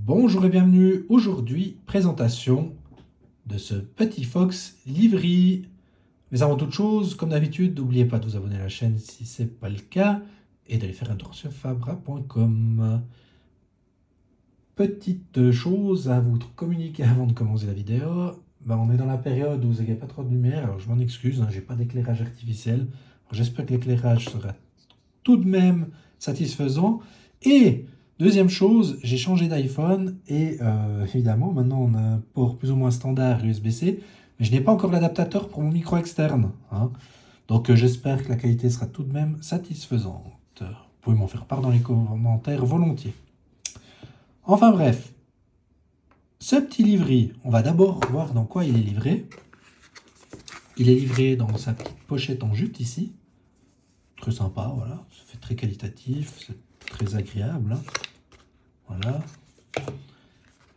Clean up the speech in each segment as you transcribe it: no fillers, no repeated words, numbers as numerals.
Bonjour et bienvenue. Aujourd'hui, présentation de ce petit Fox Livry. Mais avant toute chose, comme d'habitude, n'oubliez pas de vous abonner à la chaîne si ce n'est pas le cas et d'aller faire un tour sur fabra.com. Petite chose à vous communiquer avant de commencer la vidéo. On est dans la période où vous n'avez pas trop de lumière, alors je m'en excuse, j'ai pas d'éclairage artificiel. J'espère que l'éclairage sera tout de même satisfaisant. Et deuxième chose, j'ai changé d'iPhone et évidemment maintenant on a un port plus ou moins standard USB-C, mais je n'ai pas encore l'adaptateur pour mon micro externe. Donc j'espère que la qualité sera tout de même satisfaisante. Vous pouvez m'en faire part dans les commentaires volontiers. Enfin bref, ce petit livret, on va d'abord voir dans quoi il est livré. Il est livré dans sa petite pochette en jute ici. Très sympa, voilà, ça fait très qualitatif, c'est très agréable. Voilà.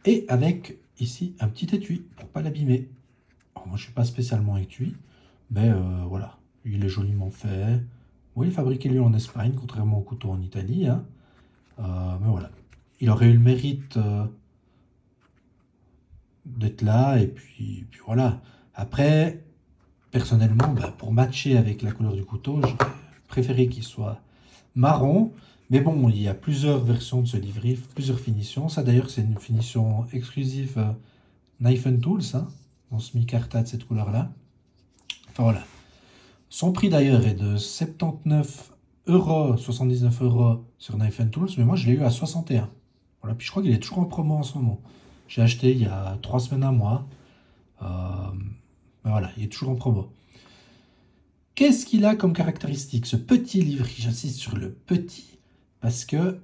Et avec ici un petit étui pour pas l'abîmer. Moi je suis pas spécialement étui, mais voilà, il est joliment fait. Oui, il est fabriqué lui en Espagne, contrairement au couteau en Italie. Mais voilà, il aurait eu le mérite d'être là, et puis voilà. Après, personnellement, pour matcher avec la couleur du couteau, j'aurais préféré qu'il soit marron. Mais bon, il y a plusieurs versions de ce livret, plusieurs finitions. Ça d'ailleurs, c'est une finition exclusive Knife Tools, dans ce micarta de cette couleur-là. Enfin voilà. Son prix d'ailleurs est de 79 €, 79 € sur Knife Tools, mais moi je l'ai eu à 61. Voilà, puis je crois qu'il est toujours en promo en ce moment. J'ai acheté il y a 3 semaines, un mois. Voilà, il est toujours en promo. Qu'est-ce qu'il a comme caractéristique, ce petit livret? J'insiste sur le petit, parce que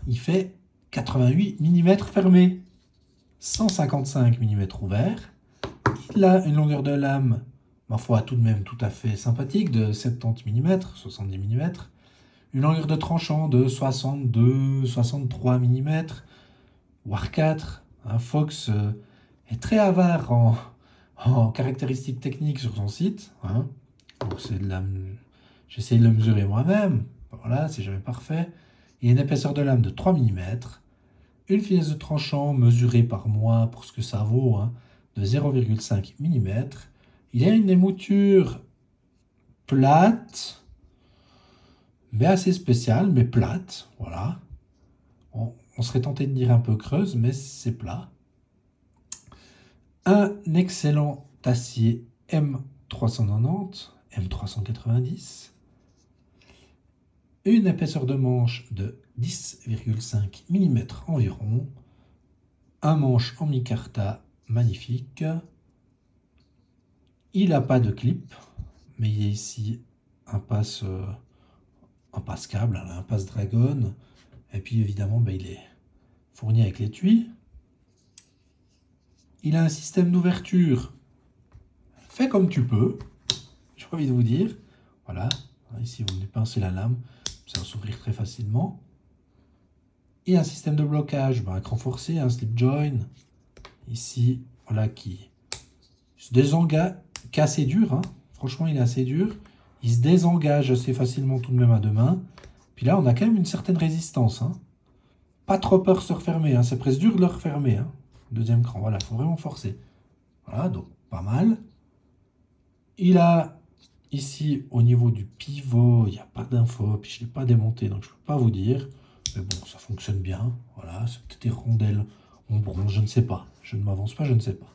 il fait 88 mm fermé, 155 mm ouvert. Il a une longueur de lame, ma foi, tout de même tout à fait sympathique, de 70 mm, 70 mm. Une longueur de tranchant de 62, 63 mm, voire 4. Fox est très avare en caractéristiques techniques sur son site. Donc j'essaie de le mesurer moi-même. Voilà, c'est jamais parfait. Il y a une épaisseur de lame de 3 mm. Une finesse de tranchant mesurée par moi pour ce que ça vaut, de 0,5 mm. Il y a une émouture plate, mais assez spéciale, mais plate. Voilà. On serait tenté de dire un peu creuse, mais c'est plat. Un excellent acier M390, M390. Une épaisseur de manche de 10,5 mm environ. Un manche en micarta magnifique. Il n'a pas de clip, mais il y a ici un passe-câble, un passe-dragon. Et puis évidemment, il est fourni avec l'étui. Il a un système d'ouverture fait comme tu peux, j'ai envie de vous dire. Voilà, ici vous venez pincer la lame, ça va s'ouvrir très facilement. Et un système de blocage, un cran forcé, un slip join, ici, voilà, qui se désengage, qui est assez dur, franchement il est assez dur. Il se désengage assez facilement tout de même à deux mains. Puis là on a quand même une certaine résistance. Pas trop peur de se refermer, c'est presque dur de le refermer. Deuxième cran, voilà, il faut vraiment forcer. Voilà, donc pas mal. Il a ici au niveau du pivot, il n'y a pas d'info, puis je ne l'ai pas démonté, donc je ne peux pas vous dire. Mais bon, ça fonctionne bien. Voilà, c'est peut-être des rondelles en bronze, je ne sais pas. Je ne m'avance pas, je ne sais pas.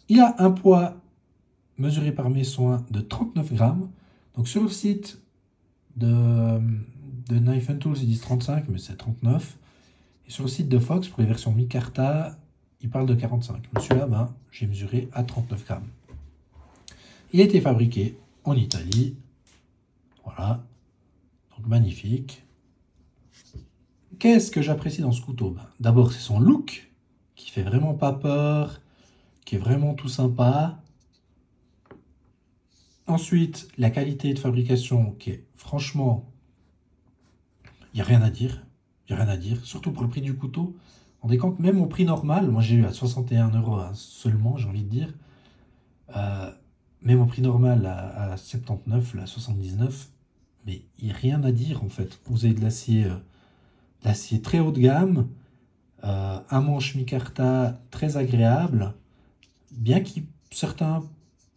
Il a un poids mesuré par mes soins de 39 grammes. Donc sur le site de Knife Tools, ils disent 35, mais c'est 39. Et sur le site de Fox, pour les versions micarta, il parle de 45. Mais celui-là, j'ai mesuré à 39 grammes. Il a été fabriqué en Italie. Voilà. Donc magnifique. Qu'est-ce que j'apprécie dans ce couteau? D'abord, c'est son look, qui fait vraiment pas peur, qui est vraiment tout sympa. Ensuite, la qualité de fabrication, qui est franchement, il n'y a rien à dire. Il n'y a rien à dire, surtout pour le prix du couteau. On décompte même au prix normal. Moi, j'ai eu à 61 € seulement, j'ai envie de dire. Même au prix normal à 79, à 79, mais il n'y a rien à dire en fait. Vous avez de l'acier L'acier très haut de gamme, un manche micarta très agréable, bien que certains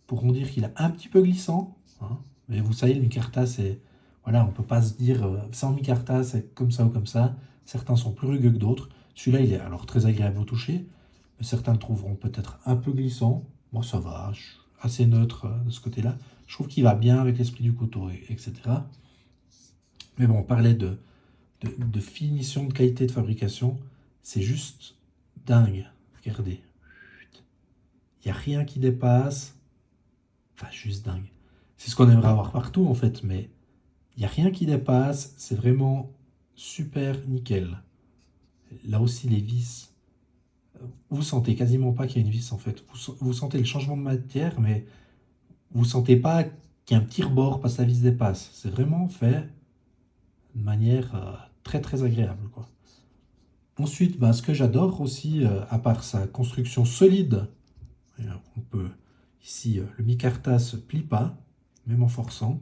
pourront dire qu'il est un petit peu glissant, hein. Mais vous savez, le micarta, c'est... Voilà, on ne peut pas se dire, sans micarta, c'est comme ça ou comme ça. Certains sont plus rugueux que d'autres. Celui-là, il est alors très agréable au toucher, mais certains le trouveront peut-être un peu glissant. Moi, ça va, je suis assez neutre de ce côté-là. Je trouve qu'il va bien avec l'esprit du couteau, etc. Mais bon, on parlait de finition, de qualité de fabrication. C'est juste dingue. Regardez. Il n'y a rien qui dépasse. Enfin, juste dingue. C'est ce qu'on aimerait avoir partout, en fait, mais il n'y a rien qui dépasse. C'est vraiment super nickel. Là aussi, les vis, vous sentez quasiment pas qu'il y a une vis, en fait. Vous sentez le changement de matière, mais vous sentez pas qu'il y a un petit rebord parce que la vis dépasse. C'est vraiment fait de manière très, très agréable, quoi. Ensuite, ce que j'adore aussi, à part sa construction solide, on peut ici, le micarta se plie pas, même en forçant.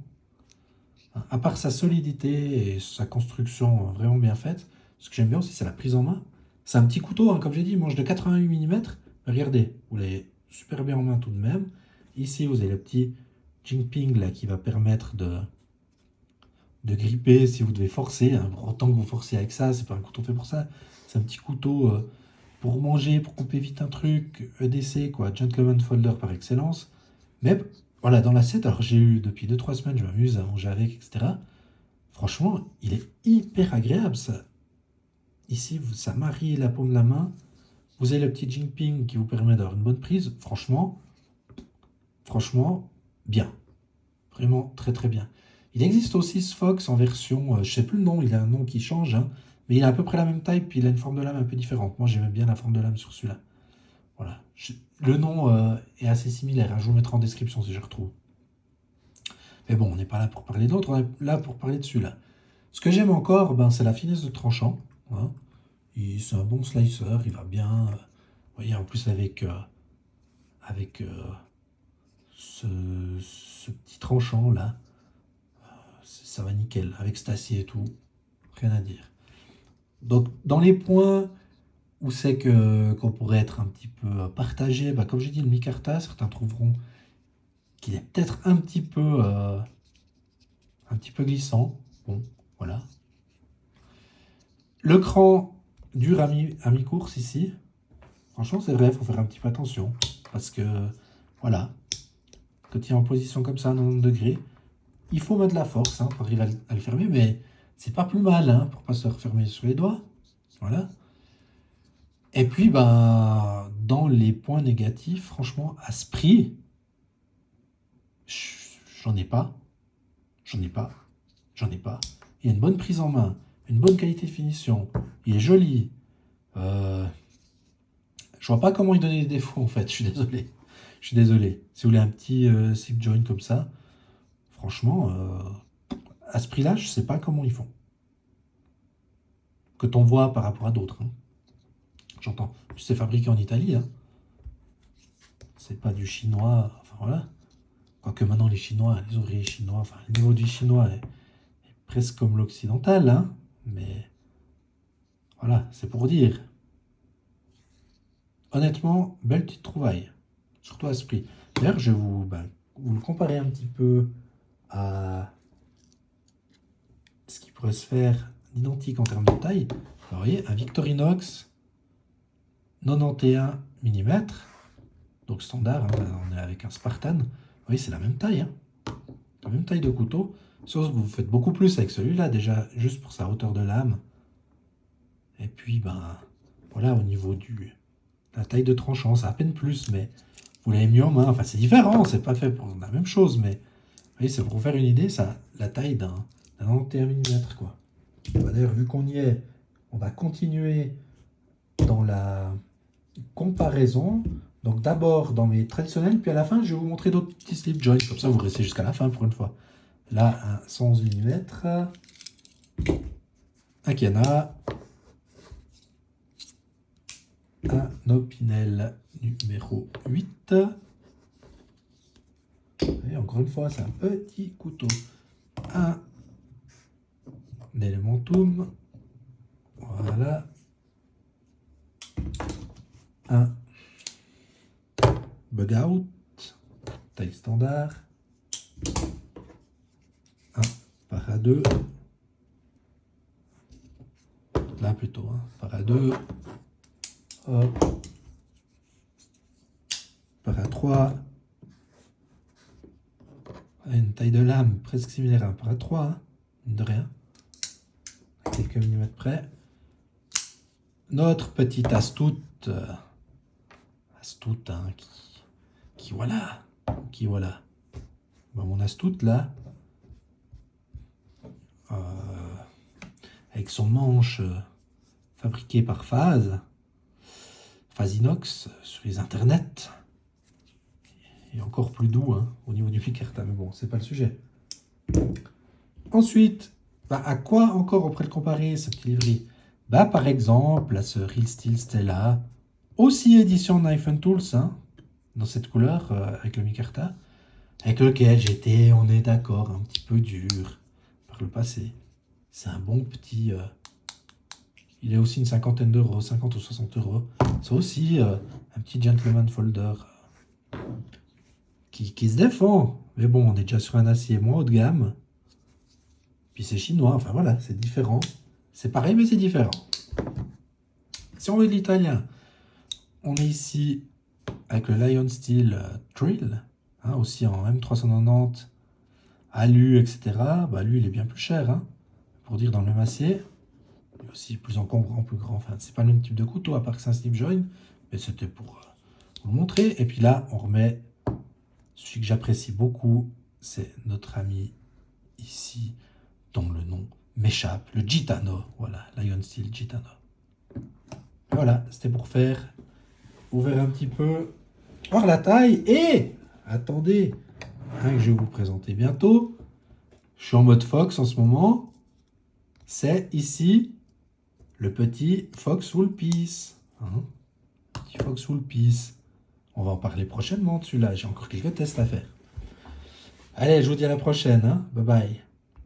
À part sa solidité et sa construction vraiment bien faite, ce que j'aime bien aussi, c'est la prise en main. C'est un petit couteau, hein, comme j'ai dit, il mange de 88 mm. Regardez, vous l'avez super bien en main tout de même. Ici, vous avez le petit jingping là, qui va permettre de gripper si vous devez forcer, hein. Autant que vous forcez avec ça, c'est pas un couteau fait pour ça. C'est un petit couteau pour manger, pour couper vite un truc, EDC, quoi, gentleman folder par excellence. Mais voilà, dans l'assiette, alors j'ai eu depuis 2-3 semaines, je m'amuse à manger avec, etc. Franchement, il est hyper agréable, ça. Ici, ça marie la paume de la main. Vous avez le petit jingping qui vous permet d'avoir une bonne prise. Franchement, bien. Vraiment très très bien. Il existe aussi ce Fox en version, je sais plus le nom, il a un nom qui change, hein, mais il a à peu près la même taille, puis il a une forme de lame un peu différente. Moi, j'aimais bien la forme de lame sur celui-là. Voilà. Le nom est assez similaire, hein, je vous le mettrai en description si je retrouve. Mais bon, on n'est pas là pour parler d'autres, on est là pour parler de celui-là. Ce que j'aime encore, c'est la finesse de tranchant, hein. C'est un bon slicer, il va bien. Vous voyez, en plus avec ce petit tranchant là, ça va nickel. Avec cet acier et tout, rien à dire. Donc, dans les points où c'est qu'on pourrait être un petit peu partagé, comme j'ai dit, le micarta, certains trouveront qu'il est peut-être un petit peu glissant. Bon, voilà. Le cran dur à mi-course ici, franchement, c'est vrai, il faut faire un petit peu attention. Parce que, voilà, quand il est en position comme ça, à 90 degrés, il faut mettre de la force pour arriver à le fermer, mais c'est pas plus mal pour pas se refermer sur les doigts. Voilà. Et puis, dans les points négatifs, franchement, à ce prix, j'en ai pas. Il y a une bonne prise en main, une bonne qualité de finition, il est joli. Je vois pas comment il donnait des défauts, en fait, je suis désolé. Si vous voulez un petit slip joint comme ça, franchement, à ce prix-là, je sais pas comment ils font. Que t'on voit par rapport à d'autres, hein. J'entends. Puis c'est fabriqué en Italie, hein. C'est pas du chinois, enfin voilà. Quoique maintenant les Chinois, les ouvriers chinois, enfin le niveau du chinois est presque comme l'occidental, hein. Mais voilà, c'est pour dire. Honnêtement, belle petite trouvaille. Surtout à ce prix. D'ailleurs, je vais vous le comparer un petit peu à ce qui pourrait se faire d'identique en termes de taille. Alors, vous voyez, un Victorinox 91 mm. Donc standard, hein, on est avec un Spartan. Vous voyez, c'est la même taille, hein. La même taille de couteau. Sauf que vous faites beaucoup plus avec celui-là, déjà, juste pour sa hauteur de lame. Et puis, voilà, au niveau de la taille de tranchant, c'est à peine plus, mais vous l'avez mieux en main. Enfin, c'est différent, c'est pas fait pour la même chose, mais vous voyez, c'est pour vous faire une idée, ça, la taille d'un 91 mm, quoi. D'ailleurs, vu qu'on y est, on va continuer dans la comparaison. Donc d'abord dans mes traditionnels, puis à la fin, je vais vous montrer d'autres petits slip joints. Comme ça, vous restez jusqu'à la fin pour une fois. Là, un 111 mm, un Kiana, un Opinel numéro 8. Et encore une fois, c'est un petit couteau. Un Elementum. Voilà. Un bug out, taille standard. Un para 2. Là plutôt, hein. Para 2. Hop. Para 3. Une taille de lame presque similaire à un para 3, hein, de rien. À quelques millimètres près. Notre petite astoute. Astoute, hein, qui voilà. Qui voilà. Ben, mon astoute là. Avec son manche fabriqué par Phase inox sur les internets. Et encore plus doux, hein, au niveau du Micarta, mais bon, c'est pas le sujet. Ensuite, bah, à quoi encore on pourrait le comparer, ce petit livret? Bah, par exemple, à ce Real Steel Stella, aussi édition Knife and Tools, hein, dans cette couleur, avec le Micarta, avec lequel j'étais, on est d'accord, un petit peu dur par le passé. C'est un bon petit... il est aussi une cinquantaine d'euros, 50 ou 60 euros. C'est aussi un petit gentleman folder qui se défend. Mais bon, on est déjà sur un acier moins haut de gamme. Puis c'est chinois, enfin voilà, c'est différent. C'est pareil, mais c'est différent. Si on veut de l'italien, on est ici avec le Lion Steel Trill, hein, aussi en M390, alu, etc. Bah, lui, il est bien plus cher, hein, pour dire dans le même acier. Il est aussi plus encombrant, plus grand. Enfin, c'est pas le même type de couteau, à part que c'est un slip joint, mais c'était pour vous le montrer. Et puis là, on remet celui que j'apprécie beaucoup, c'est notre ami ici, dont le nom m'échappe, le Gitano. Voilà, Lion Steel Gitano. Voilà, c'était pour faire ouvrir un petit peu hors la taille. Et attendez, hein, que je vais vous présenter bientôt. Je suis en mode Fox en ce moment. C'est ici le petit Fox Wool Piece. Hein, petit Fox Wool Piece. On va en parler prochainement de celui-là. J'ai encore quelques tests à faire. Allez, je vous dis à la prochaine. Hein. Bye bye.